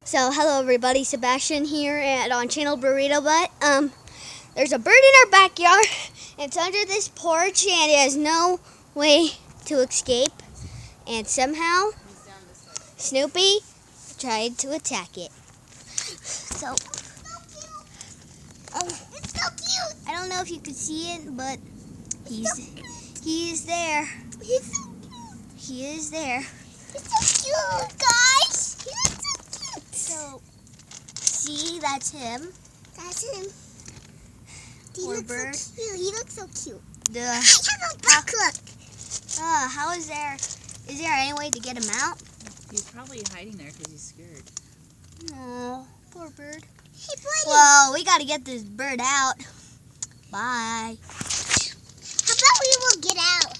So hello everybody, Sebastian here on Channel Burrito Butt. There's a bird in our backyard. It's under this porch and it has no way to escape. And somehow Snoopy tried to attack it. So it's so cute. I don't know if you can see it, but he is there. He's so cute. He is there. He's so cute, guys. He looks so cute. So see, that's him. That's him. He Poor looks bird. so cute. He looks so cute. The I have a butt hook. how is there any way to get him out? He's probably hiding there because he's scared. Oh, poor bird. Hey, buddy. Well, we gotta get this bird out. Bye. How about we will get out?